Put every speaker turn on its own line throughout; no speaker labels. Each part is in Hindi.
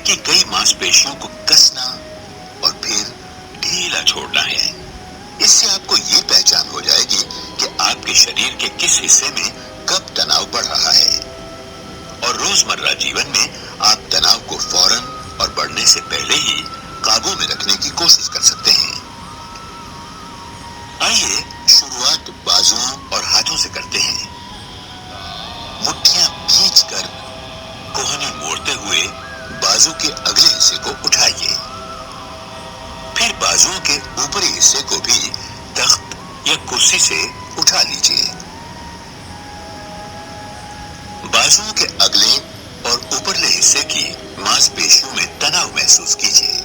आपकी कई मांसपेशियों को कसना और फिर ढीला छोड़ना है। इससे आपको ये पहचान हो जाएगी कि आपके शरीर के किस हिस्से में कब तनाव बढ़ रहा है, और रोजमर्रा जीवन में आप तनाव को फौरन और बढ़ने से पहले ही काबू में रखने की कोशिश कर सकते हैं। आइए शुरुआत बाजुओं और हाथों से करते हैं। मुट्ठियां खींचकर कोहनी मोड़ते हुए बाजू के अगले हिस्से को उठाइए। फिर बाजुओं के ऊपरी हिस्से को भी तख्त या कुर्सी से उठा लीजिए। बाजुओं के अगले और ऊपरले हिस्से की मांसपेशियों में तनाव महसूस कीजिए।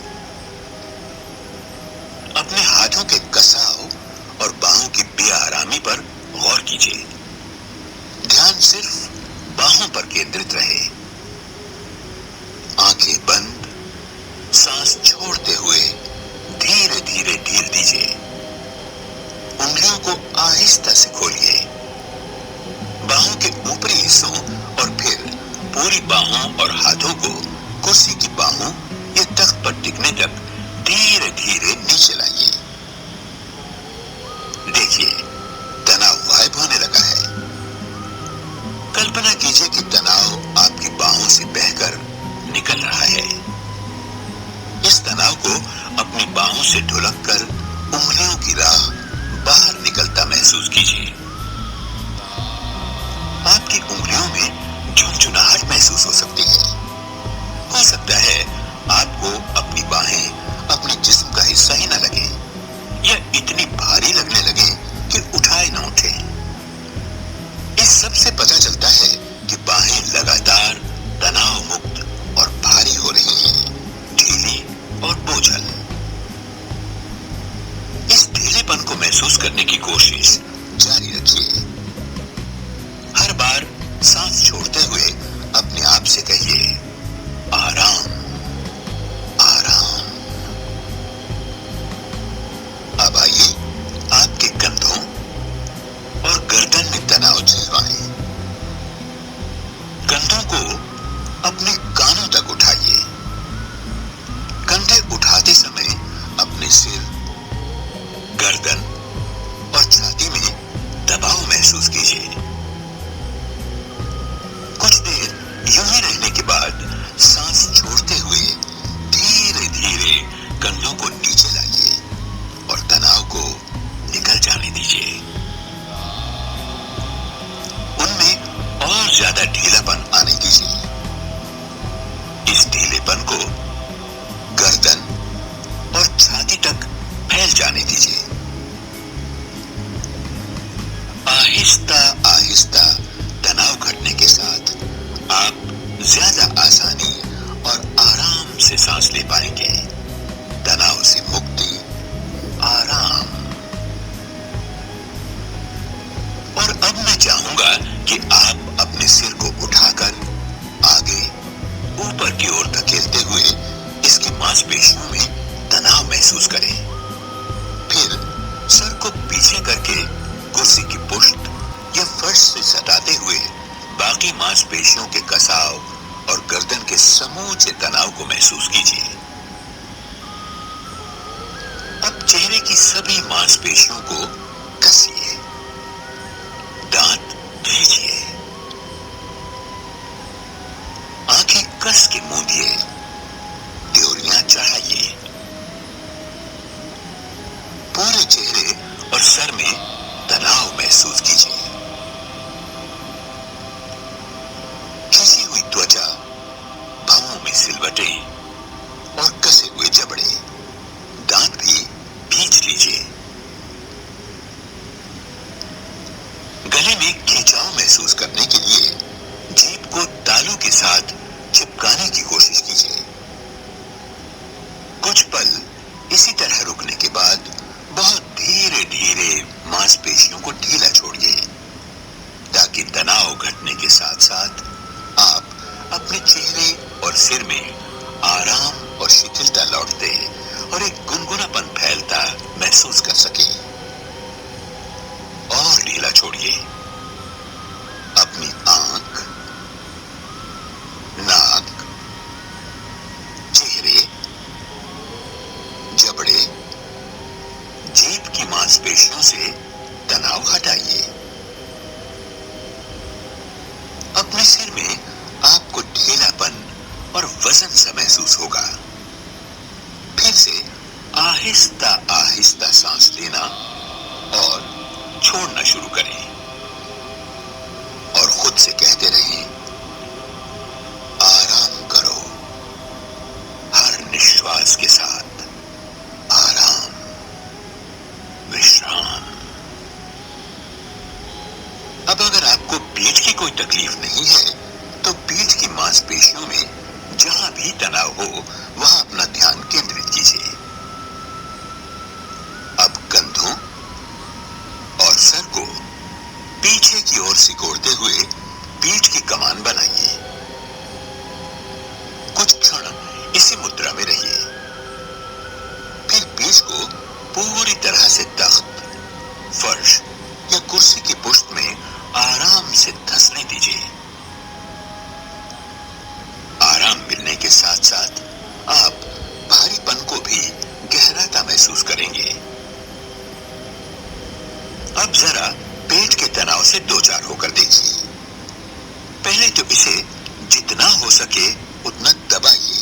अपने हाथों के कसाव और बाहों की बेआरामी पर गौर कीजिए। ध्यान सिर्फ बाहों पर केंद्रित रहे। आंखें बंद, सांस छोड़ते हुए धीरे धीरे ढील दीजिए। उंगलियों को आहिस्ता से खोलिए। बाहों के ऊपरी हिस्सों और फिर पूरी बाहों और हाथों को कुर्सी की बाहों या तख्त पर टिकने तक धीरे धीरे नीचे लाइए। देखिए, तनाव गायब होने लगा है। कल्पना कीजिए कि तनाव आपकी बाहों से बहकर निकल रहा है। इस तनाव को अपनी बाहों से ढुलककर उंगलियों की राह बाहर निकलता महसूस कीजिए। आपकी उंगलियों में झुनझुनाहट महसूस हो सकती है। हो सकता है आपको अपनी बाहें अपने जिस्म का हिस्सा ही न लगे, या इतनी भारी लगने लगे कि उठाए न उठे। इस सब से पता चलता है कि बाहें लगातार तनाव मुक्त और भारी हो रही हैं, ढीली और बोझल। इस ढीलेपन को महसूस करने की कोशिश जारी रखिए। हर बार सांस छोड़ते हुए अपने आप से कहिए, आराम आराम। अब आइए आपके कंधों और गर्दन में तनाव झिलवाएं। कंधों को अपने कानों तक उठाइए। कंधे उठाते समय अपने सिर, गर्दन और छाती में दबाव महसूस कीजिए। कुछ देर यूं ही रहने के बाद सांस छोड़ते हुए धीरे धीरे कंधों को नीचे लाइए और तनाव को निकल जाने दीजिए। उनमें और ज्यादा ढीलापन आने दीजिए। इस ढीलेपन को गर्दन और छाती तक फैल जाने दीजिए। आहिस्ता आहिस्ता तनाव घटने के साथ आप ज्यादा आसानी और आराम से सांस ले पाएंगे। तनाव से मुक्ति, आराम। और अब मैं चाहूंगा कि आप अपने सिर को उठाकर आगे ऊपर की ओर धकेलते हुए इसकी मांसपेशियों में तनाव महसूस करें। फिर सर को पीछे करके कुर्सी की पुष्ट या फर्श से सटाते हुए बाकी मांसपेशियों के कसाव और गर्दन के समूचे तनाव को महसूस कीजिए। अब चेहरे की सभी मांसपेशियों को कसिए, दांत खींचिए, आंखें कस के मूंदिए, त्योरियां चढ़ाइए। पूरे चेहरे और सर में तनाव महसूस कीजिए। खिंची हुई त्वचा, भौहों में सिलवटें और कसे हुए जबड़े, दांत भी खींच लीजिए। गले में खिंचाव महसूस करने के लिए जीभ को तालू के साथ चिपकाने की कोशिश कीजिए। कुछ पल इसी तरह रुकने के बाद बहुत धीरे धीरे मांसपेशियों को ढीला छोड़िए, ताकि तनाव घटने के साथ साथ आप अपने चेहरे और सिर में आराम और शिथिलता लौटते और एक गुनगुनापन फैलता महसूस कर सके। और ढीला छोड़िए। अपनी आंख, नाक, मांसपेशियों से तनाव हटाइए। अपने सिर में आपको ढीलापन और वजन सा महसूस होगा। फिर से आहिस्ता आहिस्ता सांस लेना और छोड़ना शुरू करें और खुद से कहते रहें, आराम करो। हर निश्वास के साथ आराम, विश्राम। अब अगर आपको पीठ की कोई तकलीफ नहीं है तो पीठ की मांसपेशियों में जहां भी तनाव हो वहां अपना ध्यान केंद्रित कीजिए। अब कंधों और सर को पीछे की ओर सिकोड़ते हुए पीठ की कमान बनाइए। कुछ क्षण इसी मुद्रा में रहिए। फिर पीठ को पूरी तरह से तख्त, फर्श या कुर्सी की पुष्ट में आराम से धंसने दीजिए। आराम मिलने के साथ साथ आप भारीपन को भी गहराता महसूस करेंगे। अब जरा पेट के तनाव से दो चार होकर देखिए। पहले तो इसे जितना हो सके उतना दबाइए,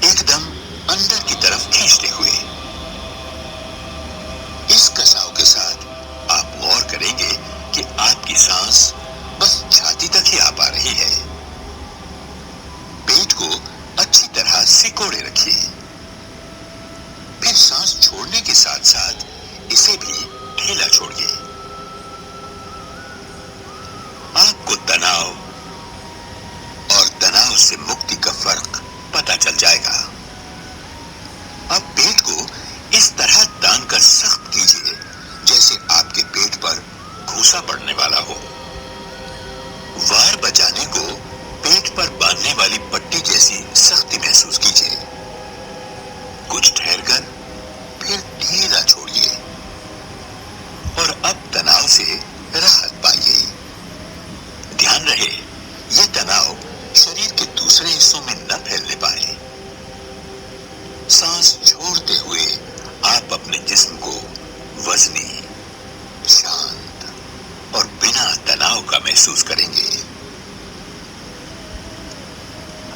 एकदम अंदर की तरफ खींचते हुए। इस कसाव के साथ आप गौर करेंगे कि आपकी सांस बस छाती तक ही आ पा रही है। पेट को अच्छी तरह सिकोड़े रखिए। फिर सांस छोड़ने के साथ साथ इसे भी ढीला छोड़िए। आपको तनाव और तनाव से मुक्ति का फर्क पता चल जाएगा। अब पेट को इस तरह तान कर सख्त कीजिए जैसे आपके पेट पर घूसा पड़ने वाला हो। वार बचाने को पेट पर बांधने वाली पट्टी जैसी सख्ती महसूस कीजिए। कुछ ठहरकर फिर ढीला छोड़िए और अब तनाव से राहत पाइए। ध्यान रहे ये तनाव शरीर के दूसरे हिस्सों में न फैलने पाए। सांस छोड़ते हुए आप अपने जिस्म को वजनी, शांत और बिना तनाव का महसूस करेंगे।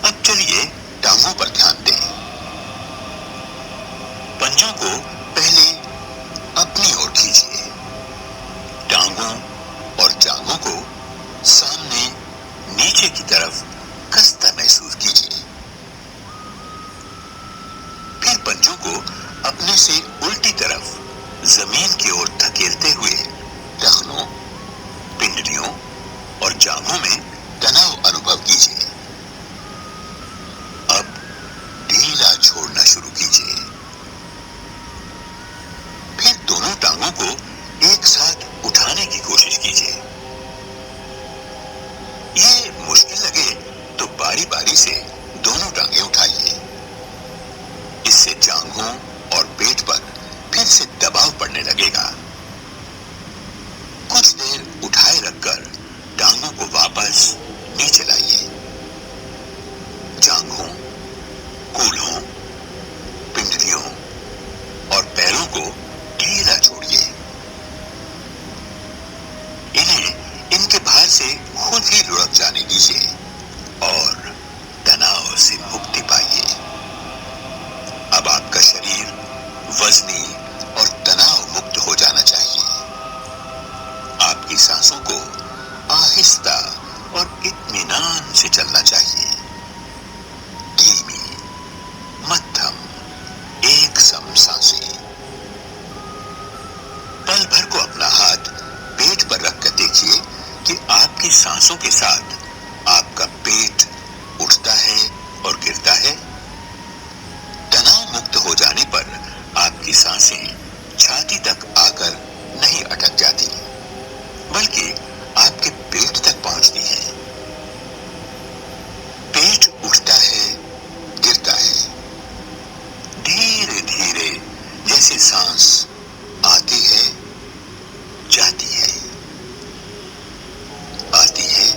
अब चलिए टांगों पर ध्यान दें। पंजों को पहले अपनी ओर खींचिए। टांगों और जांघों को सामने नीचे की तरफ कसता महसूस कीजिए। फिर पंजों को अपने से उल्टी तरफ जमीन की ओर धकेलते हुए टखनों, पिंडलियों और जांघों में तनाव अनुभव कीजिए। अब ढीला छोड़ना शुरू कीजिए। फिर दोनों टांगों को एक साथ उठाने की कोशिश कीजिए। ये मुश्किल लगे तो बारी बारी से दोनों टांगें उठाइए। इससे जांघों और पेट पर फिर से दबाव पड़ने लगेगा। कुछ देर उठाए रखकर टांगों को वापस नीचे लाइए। जांघों, कूल्हों, पिंडलियों और पैरों को ढीला छोड़िए। इन्हें इनके भार से खुद ही लुढ़क जाने दीजिए और तनाव से मुक्ति पाइए। अब आपका शरीर वजनी और तनाव मुक्त हो जाना चाहिए। आपकी सांसों को आहिस्ता और इत्मीनान से चलना चाहिए। धीमी, मध्यम, एकसम सांसें। पल भर को अपना हाथ पेट पर रखकर देखिए कि आपकी सांसों के साथ आपका पेट उठता है और गिरता है। तनाव मुक्त हो जाने पर आपकी सांसें छाती तक आकर नहीं अटक जाती, बल्कि आपके पेट तक पहुंचती हैं। पेट उठता है, गिरता है। धीरे धीरे जैसे सांस आती है, जाती है, आती है,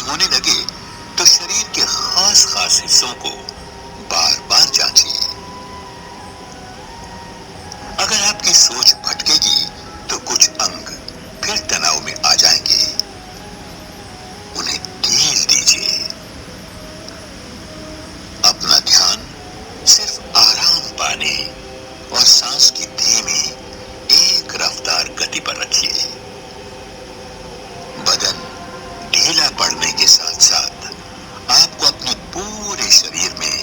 होने लगे तो शरीर के खास खास हिस्सों को बार बार जांचिए। अगर आपकी सोच भटकेगी तो कुछ अंग फिर तनाव में आ जाएंगे, उन्हें ढील दीजिए। अपना ध्यान सिर्फ आराम पाने और सांस की धीमी एक रफ्तार गति पर रखिए। बदन ढीला पड़ने के साथ साथ आपको अपने पूरे शरीर में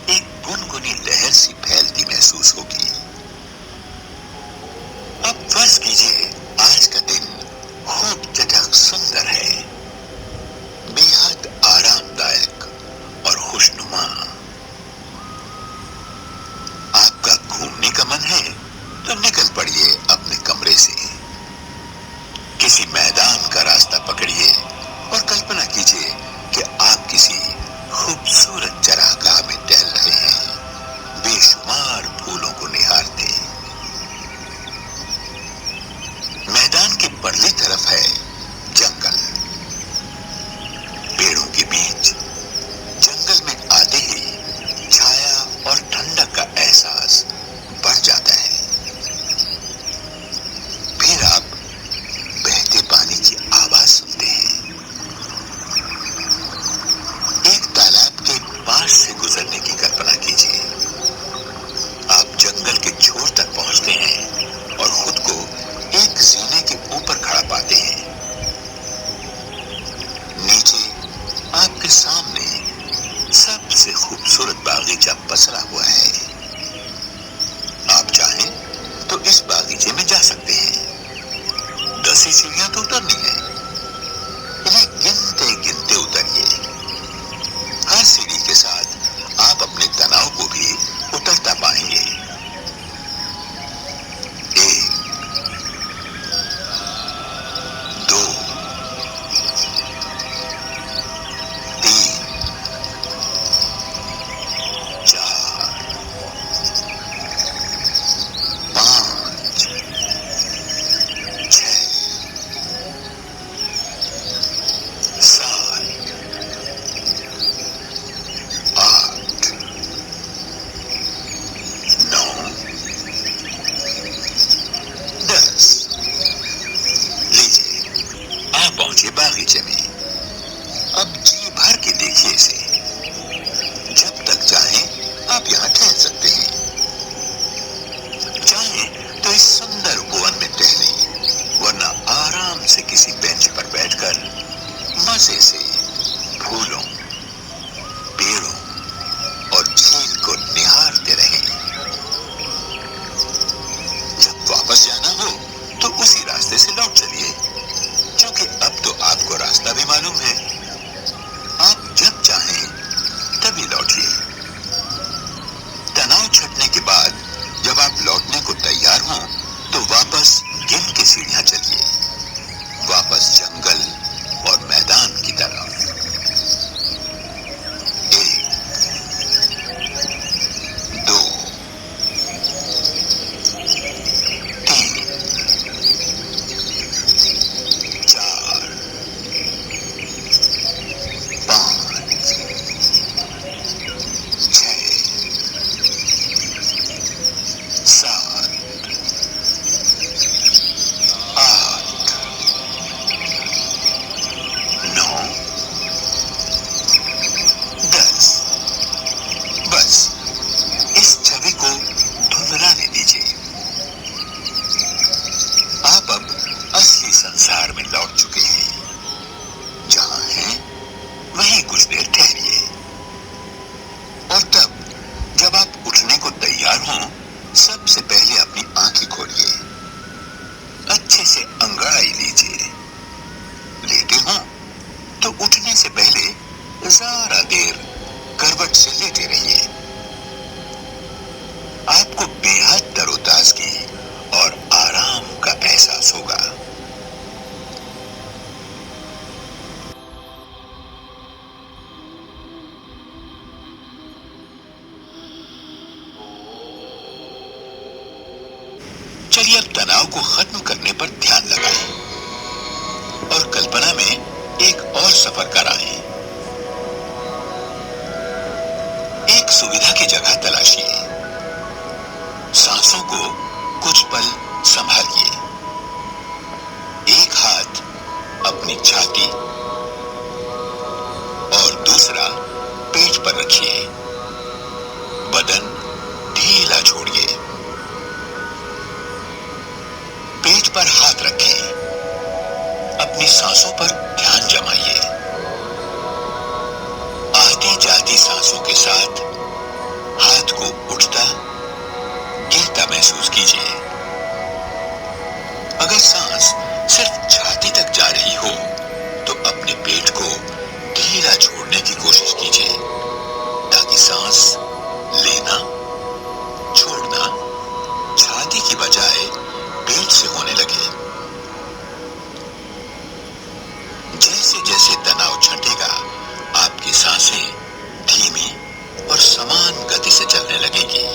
एक गुनगुनी लहर सी फैलती महसूस होगी। अब फर्ज कीजिए आज का दिन खूब चटक सुंदर है, बेहद आरामदायक और खुशनुमा। आपका घूमने का मन है तो निकल पड़िए अपने कमरे से, किसी मैदान का रास्ता पकड़िए और कल्पना कीजिए कि आप किसी खूबसूरत चरागाह में टहल रहे हैं, बेशुमार फूलों को निहारते। मैदान के परली तरफ है जंगल। पेड़ों के बीच जंगल में आते ही छाया और ठंडक का एहसास बढ़ जाता है। फिर आप बहते पानी की आवाज सुनते हैं। एक तालाब के पास से गुजरने की कल्पना कीजिए। आप जंगल के छोर तक पहुंचते हैं और खुद को एक जीने के ऊपर खड़ा पाते हैं। नीचे आपके सामने सबसे खूबसूरत बागीचा पसरा हुआ है। आप चाहें तो इस बागीचे में जा सकते हैं। 10 ही सीढ़ियां तो उतरनी है, इन्हें गिनते गिनते उतरिए। हर सीढ़ी के साथ आप अपने तनाव को भी उतरता पाएंगे। 1, 2, 3, 4, 5, 6, 7, 8, 9, 10। लीजिए, आप पहुंचे बागीचे में। अब जी भर के देखिए इसे। जब तक चाहें आप यहाँ ठहर सकते हैं। चाहें तो इस सुंदर उपवन में टहलें, वरना आराम से किसी बेंच पर बैठकर मजे से फूलों, पेड़ों और झील को निहारते रहें। जब वापस जाना हो तो उसी रास्ते से लौट चलिए, क्योंकि अब तो आपको रास्ता भी मालूम है। आप जब चाहें तभी लौटिए। तनाव छटने के बाद जब आप लौटने को तैयार हों तो वापस गिन के सीढ़ियां चलिए, वापस जंगल और मैदान की तरफ। 1, 2, 3, 4, 5, 6, 7, 8, 9, 10। बस इस छवि को धुंधलाने दीजिए। आप अब असली संसार में लौट चुके हैं। जहां हैं वहीं कुछ देर ठहरिए, और तब जब आप उठने को तैयार हों सबसे पहले अपनी आंखें खोलिए। अच्छे से अंगड़ाई लीजिए। लेटे हों तो उठने से पहले जरा देर करवट से लेटे रहिए। आपको बेहद तरोताजगी और आराम का एहसास होगा। चलिए अब तनाव को खत्म करने पर ध्यान लगाएं और कल्पना में एक और सफर कराएं। छाती और दूसरा पेट पर रखिए। बदन ढीला छोड़िए। पेट पर हाथ रखें। अपनी सांसों पर ध्यान जमाइए। आती जाती सांसों के साथ हाथ को उठता गिरता महसूस कीजिए। अगर सांस सिर्फ छाती तक जा रही हो तो अपने पेट को ढीला छोड़ने की कोशिश कीजिए ताकि सांस लेना छोड़ना छाती की बजाय पेट से होने लगे। जैसे जैसे तनाव छंटेगा आपकी सांसें धीमी और समान गति से चलने लगेगी,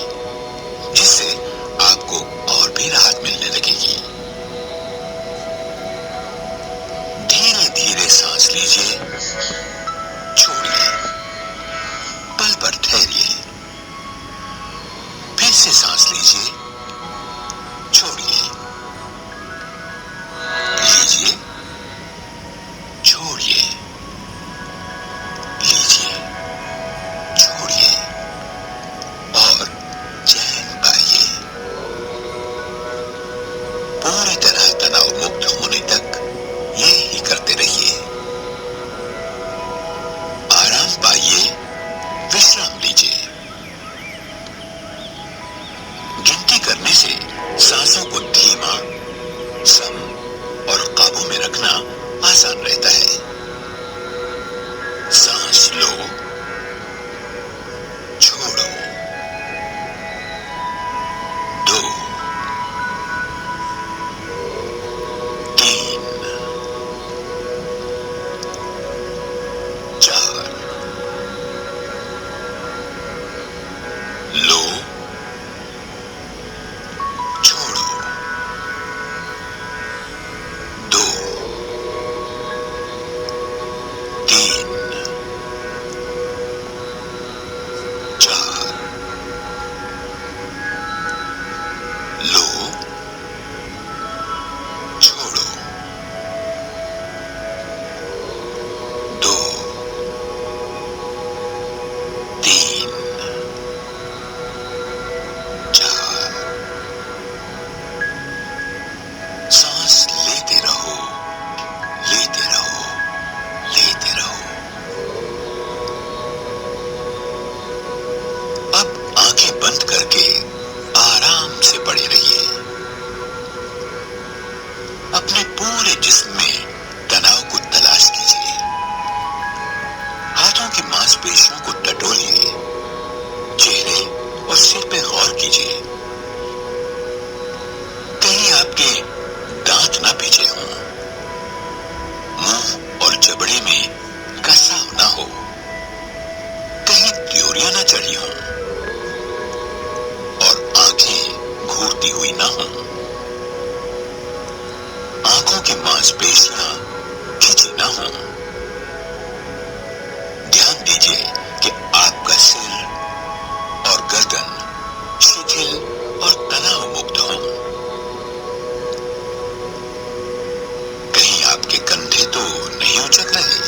जिससे आपको और भी राहत मिलने लगेगी। धीरे धीरे सांस लीजिए, छोड़िए, पल पर ठहरिए, फिर से सांस लीजिए, छोड़िए, लीजिए, छोड़िए, लीजिए, छोड़िए और चैन पाइए। पूरी तरह तनाव मुक्त होने तक यही करते रहिए। आराम पाइए, विश्राम लीजिए। गिनती करने से सांसों को धीमा, सम और काबू में रखना आसान रहता है। सांस लो, छोड़ो, 2, 3, 4, लो, छोड़ो, 2, 3, 4, लो, छोड़ो, 2, 3, 4। सांस लेते रहो, लेते रहो, लेते रहो। अब आंखें बंद करके आराम से पड़े रहिए। अपने पूरे जिस्म में तनाव को तलाश कीजिए। हाथों की मांसपेशियों को टटोलिए। चेहरे और सिर पे गौर कीजिए। कहीं आपके दांत ना भिजे हों, मुंह और जबड़े में कसाव ना हो, कहीं त्योरियां ना चढ़ी हों और आंखें घूरती हुई ना हों। आंखों की मांसपेशियां खिंची ना हों। ध्यान दीजिए कि आपका सिर और गर्दन शिथिल और तनाव मुक्त हों। कहीं आपके कंधे तो नहीं उचक रहे,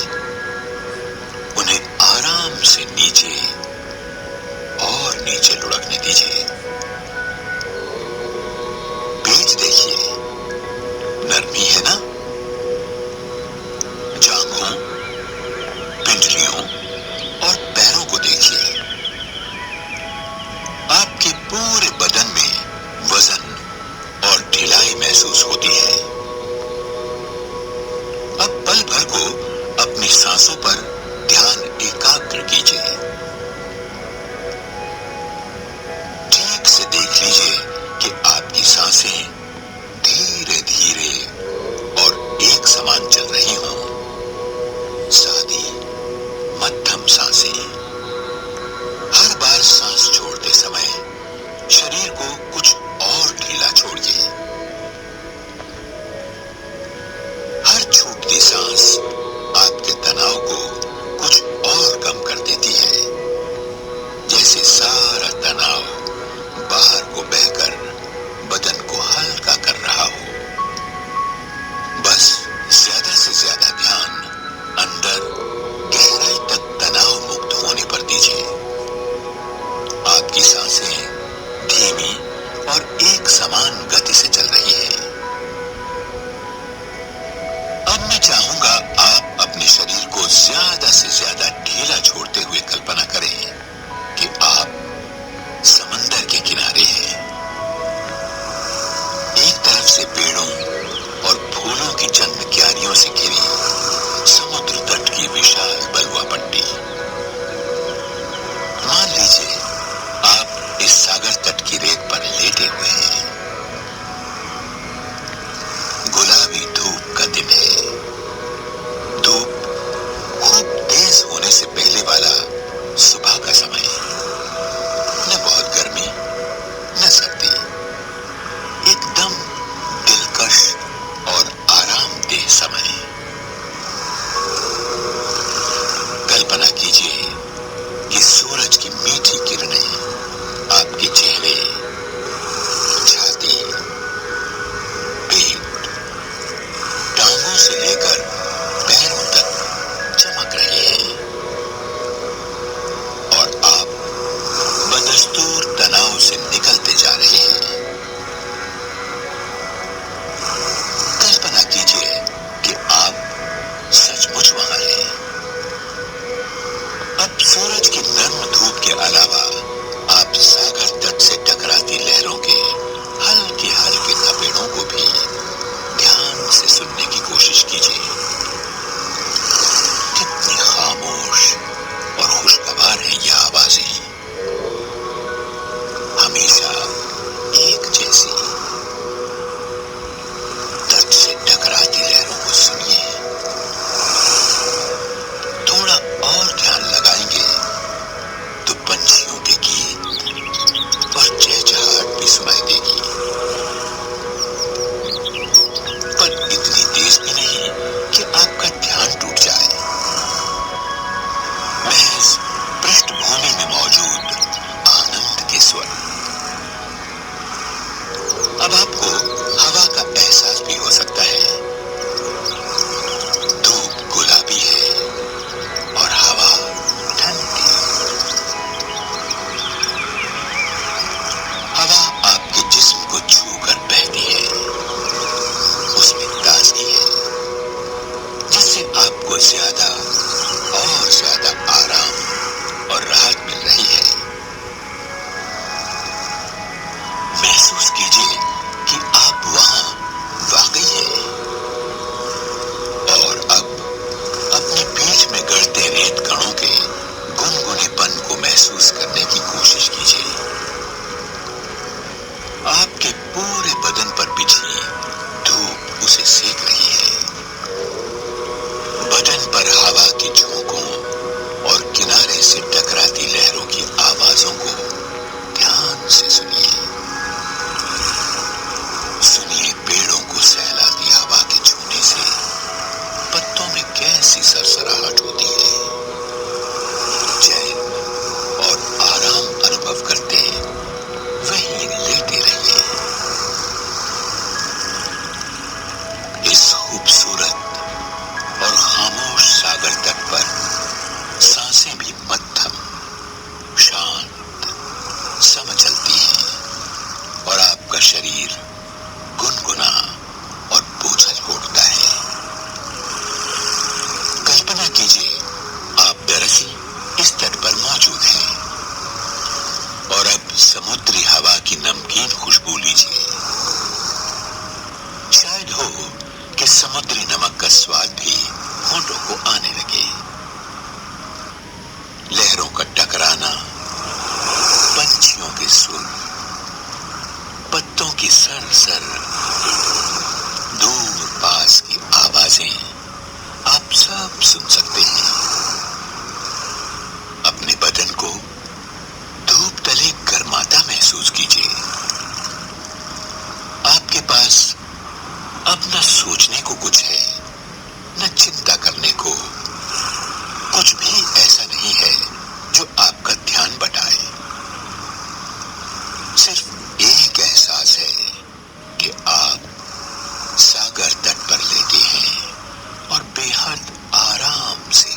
उन्हें आराम से नीचे और नीचे लुढ़कने दीजिए। पेट देखिए, नरमी है ना? जांघों, पिंडलियों और पैरों को देखिए। आपके पूरे बदन में वजन और ढिलाई महसूस होती है। अब पल भर को अपनी सांसों पर ध्यान एकाग्र कीजिए। ठीक से देख लीजिए कि आपकी सांसें धीरे धीरे और एक समान चल रही हों। सादी मध्यम सांसें। हर बार सांस छोड़ते समय शरीर को कुछ और ढीला छोड़िए। हर छूटती सांस आपके तनाव को कुछ और कम कर देती है। ज्यादा से ज्यादा ढीला छोड़ते हुए कल्पना करें कि आप समंदर के किनारे हैं। एक तरफ से पेड़ों और फूलों की चंद क्यारियों से घिरी समुद्र तट की विशाल बलुआ पट्टी। मान लीजिए आप इस सागर तट की रेत पर लेटे हुए हैं। गुलाबी धूप का दिन है। धूप खूब तेज होने से पहले वाला सुबह का समय। न बहुत गर्मी न सर्दी, एकदम दिलकश और आरामदेह समय। कल्पना कीजिए कि सूरज की मीठी किरणें आपके चेहरे, छाती, पेट, टांगों से लेकर पैरों तक चमक रही है और आप बदस्तूर तनाव से निकलते जा रहे हैं। कल्पना कीजिए कि आप सचमुच वहां हैं। अब सूरज की नर्म धूप के अलावा आप सागर तट से टकराती लहरों के हल्के हल्के थपेड़ों को भी ध्यान से सुनने की कोशिश कीजिए। कितनी खामोश और खुशगवार है ये आवाजें, हमेशा एक जैसी। तट से टकराती लहरों को सुनिए। थोड़ा और ध्यान लगाएंगे तो पंछियों के गीत और चहचहाट भी सुनाई देगी, पर इतनी तेज भी नहीं कि आपका ध्यान टूट जाए। महज पृष्ठभूमि में मौजूद आनंद के स्वर। अब आपको हवा का एहसास भी हो सकता है। धूप गुलाबी है और हवा ठंडी। हवा आपके जिस्म को छूकर बहती है, उसमें ताजगी है जिससे आपको ज्यादा और ज्यादा आराम और राहत मिल रही है। महसूस कीजिए कि आप वहां वाकई हैं और अब अपनी पीठ में गड़ते रेत कणों के गुनगुनेपन को महसूस करने की कोशिश कीजिए। आपके पूरे बदन पर बिछी धूप उसे सेक रही है। बदन पर हवा की झोंकों और किनारे से टकराती लहरों की आवाजों को ध्यान से सुनिए। सुनिए पेड़ों को सहलाती हवा के छूने से पत्तों में कैसी सरसराहट होती है। चैन और आराम अनुभव करते वहीं लेटे रहिए। इस खूबसूरत और खामोश सागर तट पर सांसें भी मध्यम, शांत, सम चलती हैं और आपका शरीर गुनगुना और बोझल उठता है। कल्पना कीजिए आप दरअसल इस तट पर मौजूद हैं और अब समुद्री हवा की नमकीन खुशबू लीजिए। शायद हो कि समुद्री नमक का स्वाद भी होठों को आने लगे। लहरों का टकराना, पंछियों के सुर, पत्तों की सर दूर पास की आवाजें आप सब सुन सकते हैं। अपने बदन को धूप तले गर्माता महसूस कीजिए। आपके पास अब न सोचने को कुछ है, न चिंता करने को। कुछ भी ऐसा नहीं है जो आपका ध्यान बटाए। सिर्फ एक एहसास है कि आप सागर तट पर लेटे हैं और बेहद आराम से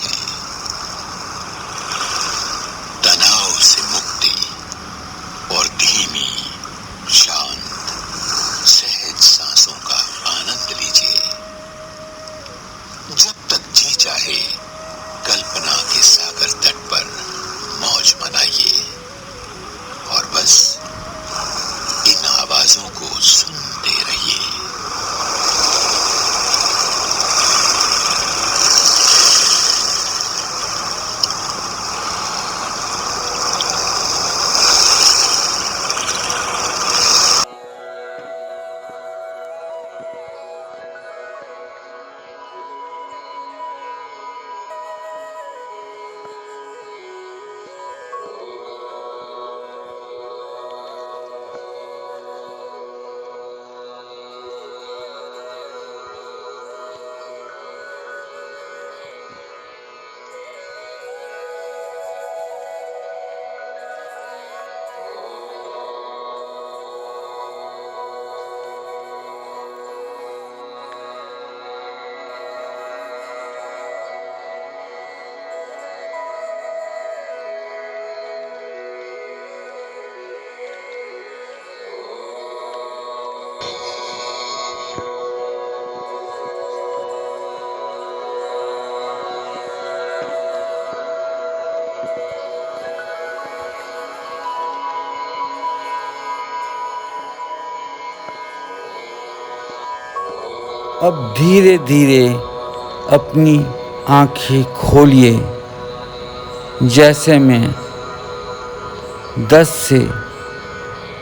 अब धीरे धीरे अपनी आँखें खोलिए। जैसे मैं 10 से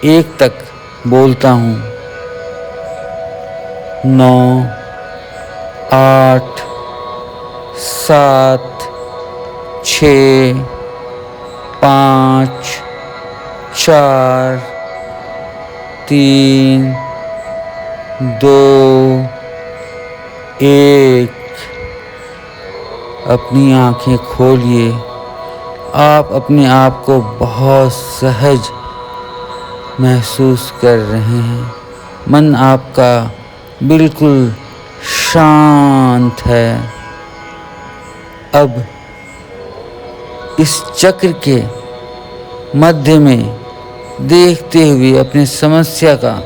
1 तक बोलता हूँ। 9, 8, 7, 6, 5, 4, 3, 2, 1। अपनी आँखें खोलिए। आप अपने आप को बहुत सहज महसूस कर रहे हैं। मन आपका बिल्कुल शांत है। अब इस चक्र के मध्य में देखते हुए अपनी समस्या का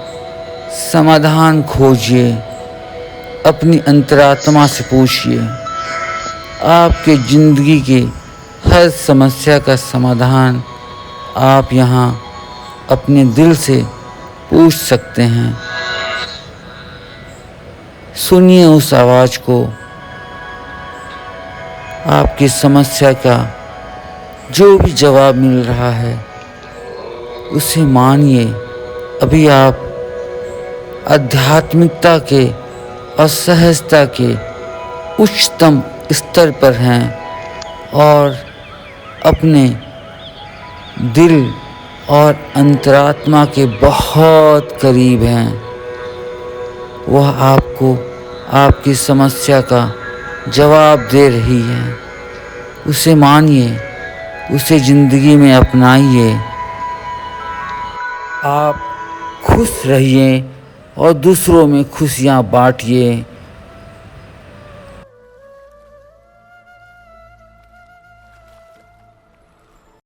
समाधान खोजिए। अपनी अंतरात्मा से पूछिए। आपके ज़िंदगी के हर समस्या का समाधान आप यहाँ अपने दिल से पूछ सकते हैं। सुनिए उस आवाज़ को। आपकी समस्या का जो भी जवाब मिल रहा है उसे मानिए। अभी आप आध्यात्मिकता के और सहजता के उच्चतम स्तर पर हैं और अपने दिल और अंतरात्मा के बहुत करीब हैं। वह आपको आपकी समस्या का जवाब दे रही है। उसे मानिए, उसे ज़िंदगी में अपनाइए। आप खुश रहिए और दूसरों में खुशियाँ बांटिए।